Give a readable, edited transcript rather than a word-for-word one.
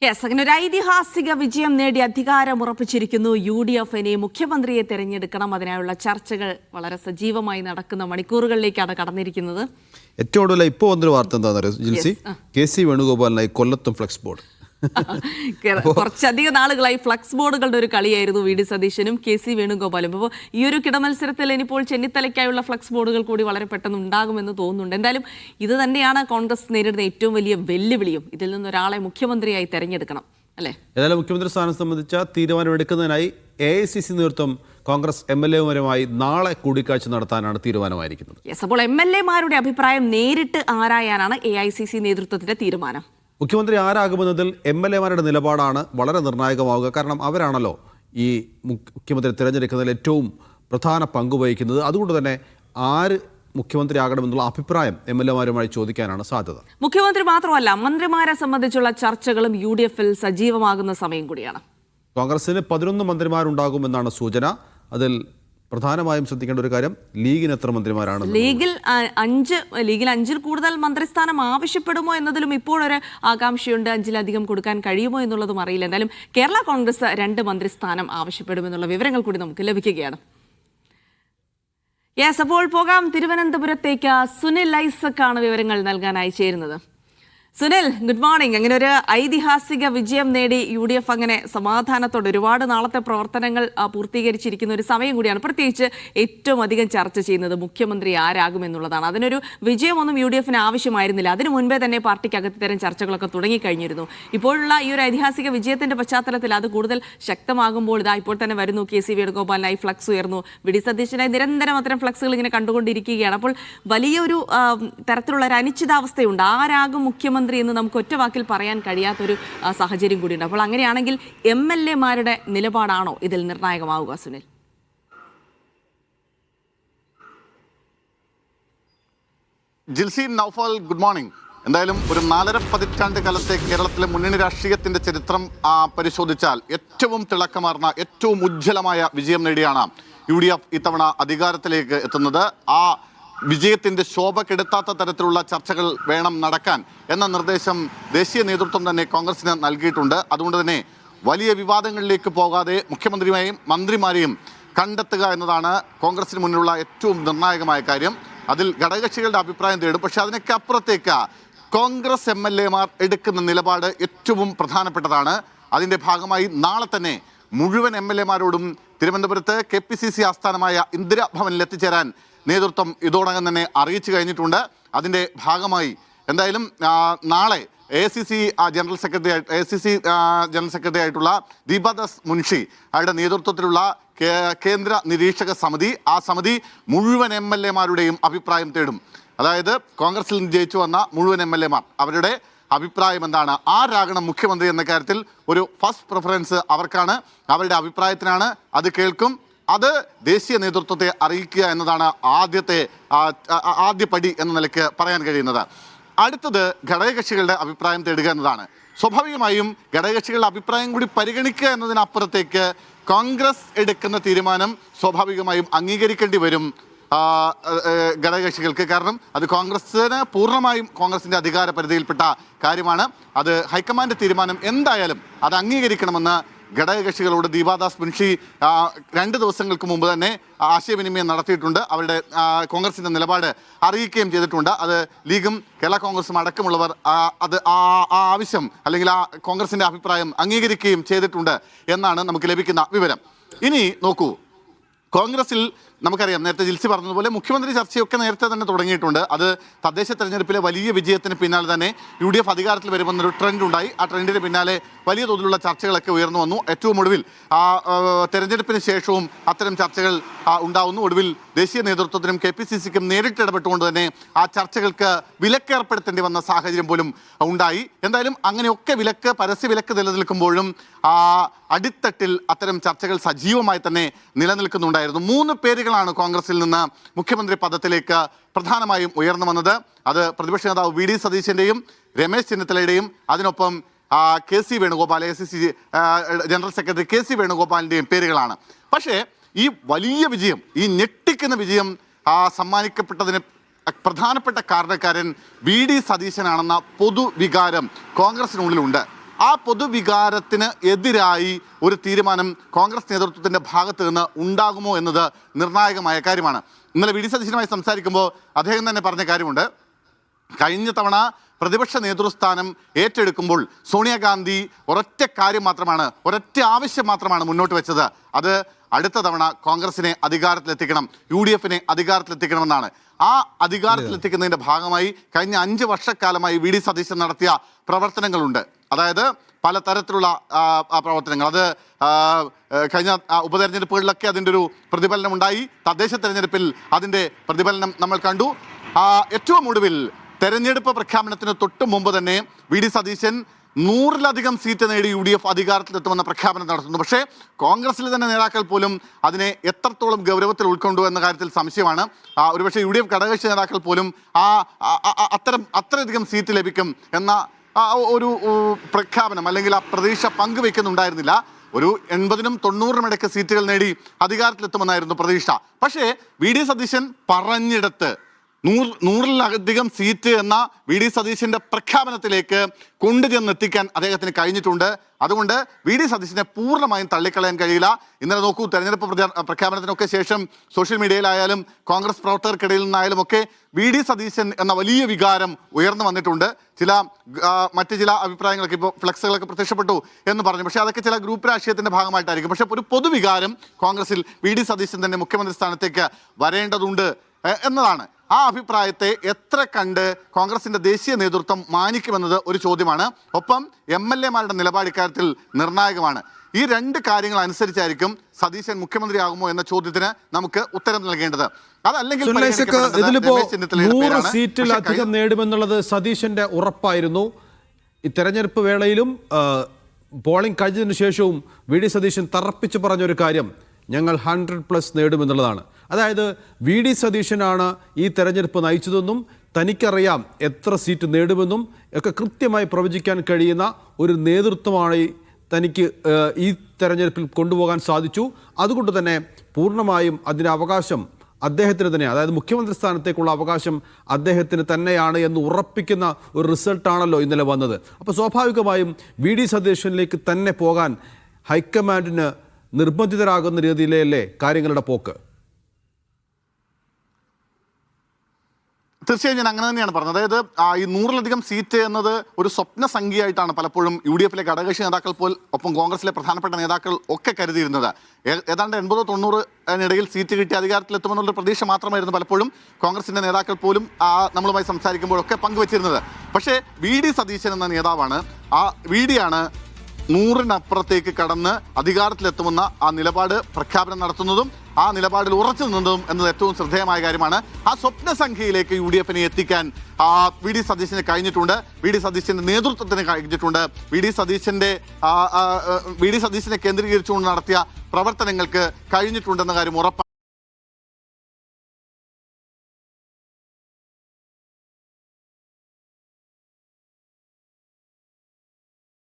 Yes, അങ്ങനെ ഒരു ഐതിഹാസിക വിജയം നേടി അധികാരമുറപ്പിച്ചിരിക്കുന്നു UDF. ഇനി മുഖ്യമന്ത്രിയെ തെരഞ്ഞെടുക്കണം. അതിനായുള്ള ചർച്ചകൾ വളരെ സജീവമായി നടക്കുന്ന മണിക്കൂറുകളിലേക്കാണ് കടന്നിരിക്കുന്നത്. ഏറ്റവും കൂടുതൽ ഇപ്പോൾ വന്നൊരു വാർത്ത എന്താണെന്ന് ജിൽസി, KC വേണുഗോപാലിനായി കൊല്ലത്തും ഫ്ലെക്സ് ബോർഡ്. കുറച്ചധികം നാളുകളായി ഫ്ലക്സ് ബോർഡുകളുടെ ഒരു കളിയായിരുന്നു VD സതീശനും KC വേണുഗോപാലും. അപ്പോൾ ഈ ഒരു കിടമത്സരത്തിൽ ഇനിയിപ്പോൾ ചെന്നിത്തലയ്ക്കായുള്ള ഫ്ലക്സ് ബോർഡുകൾ കൂടി വളരെ പെട്ടെന്ന് ഉണ്ടാകുമെന്ന് തോന്നുന്നുണ്ട്. എന്തായാലും ഇത് തന്നെയാണ് കോൺഗ്രസ് നേരിടുന്ന ഏറ്റവും വലിയ വെല്ലുവിളിയും. ഇതിൽ നിന്നൊരാളെ മുഖ്യമന്ത്രിയായി തെരഞ്ഞെടുക്കണം, അല്ലേ? ഏതായാലും മുഖ്യമന്ത്രി സ്ഥാനം സംബന്ധിച്ച തീരുമാനമെടുക്കുന്നതിനായി AICC നേതൃത്വം കോൺഗ്രസ് MLA-മാരുമായി നാളെ കൂടിക്കാഴ്ച നടത്താനാണ് തീരുമാനമായിരിക്കുന്നത്. യെസ്, അപ്പോൾ MLA-മാരുടെ അഭിപ്രായം നേരിട്ട് ആരായാനാണ് AICC നേതൃത്വത്തിന്റെ തീരുമാനം. മുഖ്യമന്ത്രി ആരാകുമെന്നതിൽ MLA-മാരുടെ നിലപാടാണ് വളരെ നിർണായകമാവുക. കാരണം അവരാണല്ലോ ഈ മുഖ്യമന്ത്രി തിരഞ്ഞെടുക്കുന്നതിൽ ഏറ്റവും പ്രധാന പങ്ക് വഹിക്കുന്നത്. അതുകൊണ്ട് തന്നെ ആര് മുഖ്യമന്ത്രിയാകണമെന്നുള്ള അഭിപ്രായം MLA-മാരുമായി ചോദിക്കാനാണ് സാധ്യത. മുഖ്യമന്ത്രി മാത്രമല്ല, മന്ത്രിമാരെ സംബന്ധിച്ചുള്ള ചർച്ചകളും UDF-ൽ സജീവമാകുന്ന സമയം കൂടിയാണ്. കോൺഗ്രസിന് 11 മന്ത്രിമാരുണ്ടാകുമെന്നാണ് സൂചന. അതിൽ പ്രധാനമായും ശ്രദ്ധിക്കേണ്ട ഒരു കാര്യം, ലീഗിന് എത്ര മന്ത്രിമാരാണ്? ലീഗിൽ 5 കൂടുതൽ മന്ത്രിസ്ഥാനം ആവശ്യപ്പെടുമോ എന്നതിലും ഇപ്പോഴൊരു ആകാംക്ഷയുണ്ട്. 5-ലധികം കൊടുക്കാൻ കഴിയുമോ എന്നുള്ളതും അറിയില്ല. എന്തായാലും കേരള കോൺഗ്രസ് 2 മന്ത്രിസ്ഥാനം ആവശ്യപ്പെടുമെന്നുള്ള വിവരങ്ങൾ കൂടി നമുക്ക് ലഭിക്കുകയാണ്. യെസ്, അപ്പോൾ പോകാം തിരുവനന്തപുരത്തേക്ക്. സുനിൽ ഐസക്കാണ് വിവരങ്ങൾ നൽകാനായി ചേരുന്നത്. Sunil, good morning. അങ്ങനെ ഒരു ഐതിഹാസിക വിജയം നേടി UDF അങ്ങനെ സമാധാനത്തോടെ ഒരുപാട് നാളത്തെ പ്രവർത്തനങ്ങൾ പൂർത്തീകരിച്ചിരിക്കുന്ന ഒരു സമയം കൂടിയാണ്. പ്രത്യേകിച്ച് ഏറ്റവും അധികം ചർച്ച ചെയ്യുന്നത് മുഖ്യമന്ത്രി ആരാകുമെന്നുള്ളതാണ്. അതിനൊരു വിജയമൊന്നും UDF-ന് ആവശ്യമായിരുന്നില്ല. അതിനു മുൻപേ തന്നെ പാർട്ടിക്കകത്ത് ഇത്തരം ചർച്ചകളൊക്കെ തുടങ്ങിക്കഴിഞ്ഞിരുന്നു. ഇപ്പോഴുള്ള ഈ ഒരു ഐതിഹാസിക വിജയത്തിന്റെ പശ്ചാത്തലത്തിൽ അത് കൂടുതൽ ശക്തമാകുമ്പോൾ ഇതാ ഇപ്പോൾ തന്നെ വരുന്നു. KC വേണുഗോപാലിനായി ഫ്ലക്സ് ഉയർന്നു. VD സതീശനായി നിരന്തരം അത്തരം ഫ്ലക്സുകൾ ഇങ്ങനെ കണ്ടുകൊണ്ടിരിക്കുകയാണ്. അപ്പോൾ വലിയൊരു തരത്തിലുള്ള ഒരു അനിശ്ചിതാവസ്ഥയുണ്ട്. ആരാകും മുഖ്യമന്ത്രി എന്ന് നമുക്ക് ഒറ്റ വാക്കിൽ പറയാൻ കഴിയാത്തൊരു സാഹചര്യം കൂടിയുണ്ട്. അപ്പോൾ അങ്ങനെയാണെങ്കിൽ MLA-മാരുടെ നിലപാടാണോ ഇതിൽ നിർണായകമാവുക? Sunil, Jilsy, Naufal, good morning. എന്തായാലും ഒരു 4.5 പതിറ്റാണ്ട് കാലത്തെ കേരളത്തിലെ മുന്നണി രാഷ്ട്രീയത്തിന്റെ ചരിത്രം പരിശോധിച്ചാൽ ഏറ്റവും തിളക്കമാർന്ന, ഏറ്റവും ഉജ്ജ്വലമായ വിജയം നേടിയാണ് UDF ഇത്തവണ അധികാരത്തിലേക്ക് എത്തുന്നത്. ആ വിജയത്തിൻ്റെ ശോഭ കെടുത്താത്ത തരത്തിലുള്ള ചർച്ചകൾ വേണം നടക്കാൻ എന്ന നിർദ്ദേശം ദേശീയ നേതൃത്വം തന്നെ കോൺഗ്രസിന് നൽകിയിട്ടുണ്ട്. അതുകൊണ്ട് തന്നെ വലിയ വിവാദങ്ങളിലേക്ക് പോകാതെ മുഖ്യമന്ത്രിയെയും മന്ത്രിമാരെയും കണ്ടെത്തുക എന്നതാണ് കോൺഗ്രസിന് മുന്നിലുള്ള ഏറ്റവും നിർണായകമായ കാര്യം. അതിൽ ഘടകകക്ഷികളുടെ അഭിപ്രായം തേടും. പക്ഷേ അതിനൊക്കെ അപ്പുറത്തേക്ക് കോൺഗ്രസ് MLA-മാർ എടുക്കുന്ന നിലപാട് ഏറ്റവും പ്രധാനപ്പെട്ടതാണ്. അതിൻ്റെ ഭാഗമായി നാളെ തന്നെ മുഴുവൻ MLA-മാരോടും തിരുവനന്തപുരത്ത് KPCC ആസ്ഥാനമായ ഇന്ദിരാഭവനിൽ എത്തിച്ചേരാൻ നേതൃത്വം ഇതോടകം തന്നെ അറിയിച്ചു കഴിഞ്ഞിട്ടുണ്ട്. അതിൻ്റെ ഭാഗമായി എന്തായാലും നാളെ AICC ജനറൽ സെക്രട്ടറി ആയിട്ടുള്ള ദീപാദാസ് മുൻഷി അവരുടെ നേതൃത്വത്തിലുള്ള കേന്ദ്ര നിരീക്ഷക സമിതി, ആ സമിതി മുഴുവൻ MLA-മാരുടെയും അഭിപ്രായം തേടും. അതായത് കോൺഗ്രസിൽ നിന്ന് ജയിച്ചു വന്ന മുഴുവൻ MLA-മാർ അവരുടെ അഭിപ്രായം എന്താണ്, ആരാകണം മുഖ്യമന്ത്രി എന്ന കാര്യത്തിൽ ഒരു ഫസ്റ്റ് പ്രിഫറൻസ് അവർക്കാണ്, അവരുടെ അഭിപ്രായത്തിനാണ്. അത് കേൾക്കും. അത് ദേശീയ നേതൃത്വത്തെ അറിയിക്കുക എന്നതാണ് ആദ്യ പടി എന്ന നിലയ്ക്ക് പറയാൻ കഴിയുന്നത്. അടുത്തത് ഘടകകക്ഷികളുടെ അഭിപ്രായം തേടുക എന്നതാണ്. സ്വാഭാവികമായും ഘടകകക്ഷികളുടെ അഭിപ്രായം കൂടി പരിഗണിക്കുക എന്നതിനപ്പുറത്തേക്ക് കോൺഗ്രസ് എടുക്കുന്ന തീരുമാനം സ്വാഭാവികമായും അംഗീകരിക്കേണ്ടി വരും ഘടകകക്ഷികൾക്ക്. കാരണം അത് കോൺഗ്രസിന് പൂർണ്ണമായും കോൺഗ്രസിൻ്റെ അധികാര പരിധിയിൽപ്പെട്ട കാര്യമാണ്. അത് ഹൈക്കമാൻഡ് തീരുമാനം എന്തായാലും അത് അംഗീകരിക്കണമെന്ന് ഘടകകക്ഷികളോട് ദീപാദാസ് മുൻഷി 2 ദിവസങ്ങൾക്ക് മുമ്പ് തന്നെ ആശയവിനിമയം നടത്തിയിട്ടുണ്ട്. അവരുടെ കോൺഗ്രസിൻ്റെ നിലപാട് അറിയിക്കുകയും ചെയ്തിട്ടുണ്ട്. അത് ലീഗും കേരള കോൺഗ്രസും അടക്കമുള്ളവർ അത് ആവശ്യം അല്ലെങ്കിൽ ആ കോൺഗ്രസിൻ്റെ അഭിപ്രായം അംഗീകരിക്കുകയും ചെയ്തിട്ടുണ്ട് എന്നാണ് നമുക്ക് ലഭിക്കുന്ന വിവരം. ഇനി നോക്കൂ, കോൺഗ്രസിൽ നമുക്കറിയാം, നേരത്തെ ജിൽസി പറഞ്ഞതുപോലെ മുഖ്യമന്ത്രി ചർച്ചയൊക്കെ നേരത്തെ തന്നെ തുടങ്ങിയിട്ടുണ്ട്. അത് തദ്ദേശ തെരഞ്ഞെടുപ്പിലെ വലിയ വിജയത്തിന് പിന്നാലെ തന്നെ UDF അധികാരത്തിൽ വരുമെന്നൊരു ട്രെൻഡ് ഉണ്ടായി. ആ ട്രെൻഡിന് പിന്നാലെ വലിയ തോതിലുള്ള ചർച്ചകളൊക്കെ ഉയർന്നു വന്നു. ഏറ്റവും ഒടുവിൽ തെരഞ്ഞെടുപ്പിന് ശേഷവും അത്തരം ചർച്ചകൾ ഉണ്ടാവുന്നു. ഒടുവിൽ ദേശീയ നേതൃത്വത്തിനും KPCC-ക്കും നേരിട്ട് ഇടപെട്ടുകൊണ്ട് തന്നെ ആ ചർച്ചകൾക്ക് വിലക്കേർപ്പെടുത്തേണ്ടി വന്ന സാഹചര്യം പോലും ഉണ്ടായി. എന്തായാലും അങ്ങനെയൊക്കെ പരസ്യ വിലക്ക് നിലനിൽക്കുമ്പോഴും അടിത്തട്ടിൽ അത്തരം ചർച്ചകൾ സജീവമായി തന്നെ നിലനിൽക്കുന്നുണ്ടായിരുന്നു. 3 പേരുകളാണ് കോൺഗ്രസിൽ നിന്ന് മുഖ്യമന്ത്രി പദത്തിലേക്ക് പ്രധാനമായും ഉയർന്നു വന്നത്. അത് പ്രതിപക്ഷ നേതാവ് VD സതീശൻ്റെയും രമേശ് ചെന്നിത്തലയുടെയും അതിനൊപ്പം KC Venugopal, AICC general secretary KC വേണുഗോപാലിൻ്റെയും പേരുകളാണ്. പക്ഷേ ഈ വലിയ വിജയം, ഈ ഞെട്ടിക്കുന്ന വിജയം സമ്മാനിക്കപ്പെട്ടതിന് പ്രധാനപ്പെട്ട കാരണക്കാരൻ VD സതീശനാണെന്ന പൊതുവികാരം കോൺഗ്രസിനുള്ളിലുണ്ട്. ആ പൊതുവികാരത്തിന് എതിരായി ഒരു തീരുമാനം കോൺഗ്രസ് നേതൃത്വത്തിന്റെ ഭാഗത്ത് നിന്ന് ഉണ്ടാകുമോ എന്നത് നിർണായകമായ കാര്യമാണ്. ഇന്നലെ വി ഡി സതീശനുമായി സംസാരിക്കുമ്പോൾ അദ്ദേഹം തന്നെ പറഞ്ഞ കാര്യമുണ്ട്. കഴിഞ്ഞ തവണ പ്രതിപക്ഷ നേതൃസ്ഥാനം ഏറ്റെടുക്കുമ്പോൾ സോണിയാഗാന്ധി ഒരൊറ്റ കാര്യം മാത്രമാണ്, ഒരൊറ്റ ആവശ്യം മാത്രമാണ് മുന്നോട്ട് വെച്ചത്. അത് അടുത്ത തവണ കോൺഗ്രസിനെ അധികാരത്തിലെത്തിക്കണം, UDF-നെ അധികാരത്തിലെത്തിക്കണമെന്നാണ്. ആ അധികാരത്തിലെത്തിക്കുന്നതിന്റെ ഭാഗമായി കഴിഞ്ഞ 5 വർഷക്കാലമായി വി ഡി സതീശൻ നടത്തിയ പ്രവർത്തനങ്ങളുണ്ട്. അതായത് പലതരത്തിലുള്ള പ്രവർത്തനങ്ങൾ. അത് കഴിഞ്ഞ ഉപതെരഞ്ഞെടുപ്പുകളിലൊക്കെ അതിൻ്റെ ഒരു പ്രതിഫലനം ഉണ്ടായി. തദ്ദേശ തെരഞ്ഞെടുപ്പിൽ അതിൻ്റെ പ്രതിഫലനം നമ്മൾ കണ്ടു. ഏറ്റവും ഒടുവിൽ തെരഞ്ഞെടുപ്പ് പ്രഖ്യാപനത്തിന് തൊട്ട് മുമ്പ് തന്നെ വി ഡി സതീശൻ 100-ലധികം സീറ്റ് നേടി UDF അധികാരത്തിലെത്തുമെന്ന പ്രഖ്യാപനം നടത്തുന്നു. പക്ഷേ കോൺഗ്രസിലെ തന്നെ നേതാക്കൾ പോലും അതിനെ എത്രത്തോളം ഗൗരവത്തിൽ ഉൾക്കൊണ്ടു എന്ന കാര്യത്തിൽ സംശയമാണ്. ഒരുപക്ഷെ UDF ഘടകകക്ഷി നേതാക്കൾ പോലും അത്രയധികം സീറ്റ് ലഭിക്കും എന്ന ഒരു പ്രഖ്യാപനം അല്ലെങ്കിൽ ആ പ്രതീക്ഷ പങ്കുവെക്കുന്നുണ്ടായിരുന്നില്ല. ഒരു 80-നും 90-നും ഇടയ്ക്ക് സീറ്റുകൾ നേടി അധികാരത്തിലെത്തുമെന്നായിരുന്നു പ്രതീക്ഷ. പക്ഷേ വി ഡി സതീശൻ പറഞ്ഞിടത്ത് 100-ലധികം സീറ്റ് എന്ന വി ഡി സതീശന്റെ പ്രഖ്യാപനത്തിലേക്ക് കൊണ്ടുചെന്നെത്തിക്കാൻ അദ്ദേഹത്തിന് കഴിഞ്ഞിട്ടുണ്ട്. അതുകൊണ്ട് വി ഡി സതീശനെ പൂർണ്ണമായും തള്ളിക്കളയാൻ കഴിയില്ല. ഇന്നലെ നോക്കൂ, തെരഞ്ഞെടുപ്പ് പ്രഖ്യാപനത്തിനൊക്കെ ശേഷം സോഷ്യൽ മീഡിയയിലായാലും കോൺഗ്രസ് പ്രവർത്തകർക്കിടയിൽ നിന്നായാലും ഒക്കെ വി ഡി സതീശൻ എന്ന വലിയ വികാരം ഉയർന്നു വന്നിട്ടുണ്ട്. മറ്റു ചില അഭിപ്രായങ്ങളൊക്കെ ഇപ്പോൾ ഫ്ലെക്സുകളൊക്കെ പ്രത്യക്ഷപ്പെട്ടു എന്ന് പറഞ്ഞു. പക്ഷേ അതൊക്കെ ചില ഗ്രൂപ്പ് രാഷ്ട്രീയത്തിന്റെ ഭാഗമായിട്ടായിരിക്കും. പക്ഷേ ഒരു പൊതുവികാരം കോൺഗ്രസിൽ വി ഡി സതീശൻ തന്നെ മുഖ്യമന്ത്രി സ്ഥാനത്തേക്ക് വരേണ്ടതുണ്ട് എന്നതാണ്. ആ അഭിപ്രായത്തെ എത്ര കണ്ട് കോൺഗ്രസിന്റെ ദേശീയ നേതൃത്വം മാനിക്കുമെന്നത് ഒരു ചോദ്യമാണ്. ഒപ്പം MLA-മാരുടെ നിലപാട് ഇക്കാര്യത്തിൽ നിർണായകമാണ്. ഈ 2 കാര്യങ്ങൾ അനുസരിച്ചായിരിക്കും സതീശൻ മുഖ്യമന്ത്രിയാകുമോ എന്ന ചോദ്യത്തിന് നമുക്ക് ഉത്തരം നൽകേണ്ടത്. അതല്ലെങ്കിൽ ഇതിലിപ്പോ 100 സീറ്റിലധികം നേടുമെന്നുള്ളത് സതീശന്റെ ഉറപ്പായിരുന്നു. ഈ തെരഞ്ഞെടുപ്പ് വേളയിലും പോളിംഗ് കഴിഞ്ഞതിന് ശേഷവും വി ഡി സതീശൻ തറപ്പിച്ച് പറഞ്ഞൊരു കാര്യം, ഞങ്ങൾ 100+ നേടുമെന്നുള്ളതാണ്. അതായത് വി ഡി സതീശനാണ് ഈ തെരഞ്ഞെടുപ്പ് നയിച്ചതെന്നും തനിക്കറിയാം എത്ര സീറ്റ് നേടുമെന്നും ഒക്കെ കൃത്യമായി പ്രവചിക്കാൻ കഴിയുന്ന ഒരു നേതൃത്വമാണ് തനിക്ക് ഈ തെരഞ്ഞെടുപ്പിൽ കൊണ്ടുപോകാൻ സാധിച്ചു. അതുകൊണ്ട് തന്നെ പൂർണ്ണമായും അതിൻ്റെ അവകാശം അദ്ദേഹത്തിന് തന്നെ, അതായത് മുഖ്യമന്ത്രി സ്ഥാനത്തേക്കുള്ള അവകാശം അദ്ദേഹത്തിന് തന്നെയാണ് എന്ന് ഉറപ്പിക്കുന്ന ഒരു റിസൾട്ടാണല്ലോ ഇന്നലെ വന്നത്. അപ്പോൾ സ്വാഭാവികമായും വി ഡി സതീശനിലേക്ക് തന്നെ പോകാൻ ഹൈക്കമാൻഡിന് നിർബന്ധിതരാകുന്ന രീതിയിലല്ലേ കാര്യങ്ങളുടെ പോക്ക്? തീർച്ചയായും ഞാൻ അങ്ങനെ തന്നെയാണ് പറഞ്ഞത്. അതായത് ഈ 100-ലധികം സീറ്റ് എന്നത് ഒരു സ്വപ്ന സംഖ്യയായിട്ടാണ് പലപ്പോഴും UDF-ലെ ഘടകകക്ഷി നേതാക്കൾ ഒപ്പം കോൺഗ്രസിലെ പ്രധാനപ്പെട്ട നേതാക്കൾ ഒക്കെ കരുതിയിരുന്നത്. ഏതാണ്ട് 80-90 സീറ്റ് കിട്ടി അധികാരത്തിലെത്തുമെന്നുള്ള പ്രതീക്ഷ മാത്രമായിരുന്നു പലപ്പോഴും കോൺഗ്രസിന്റെ നേതാക്കൾ പോലും നമ്മളുമായി സംസാരിക്കുമ്പോഴൊക്കെ പങ്കുവച്ചിരുന്നത്. പക്ഷേ വി ഡി സതീശൻ എന്ന നേതാവാണ്, വി ഡിയാണ് 100-നപ്പുറത്തേക്ക് കടന്ന് അധികാരത്തിലെത്തുമെന്ന ആ നിലപാട് പ്രഖ്യാപനം നടത്തുന്നതും ആ നിലപാടിൽ ഉറച്ചു നിന്നതും എന്നത് ഏറ്റവും ശ്രദ്ധേയമായ കാര്യമാണ്. ആ സ്വപ്ന സംഖ്യയിലേക്ക് UDF-നെ എത്തിക്കാൻ വി ഡി സതീശന് കഴിഞ്ഞിട്ടുണ്ട്. വി ഡി സതീശന്റെ നേതൃത്വത്തിന് കഴിഞ്ഞിട്ടുണ്ട്. വി ഡി സതീശനെ കേന്ദ്രീകരിച്ചുകൊണ്ട് നടത്തിയ പ്രവർത്തനങ്ങൾക്ക് കഴിഞ്ഞിട്ടുണ്ടെന്ന കാര്യം ഉറപ്പാണ്.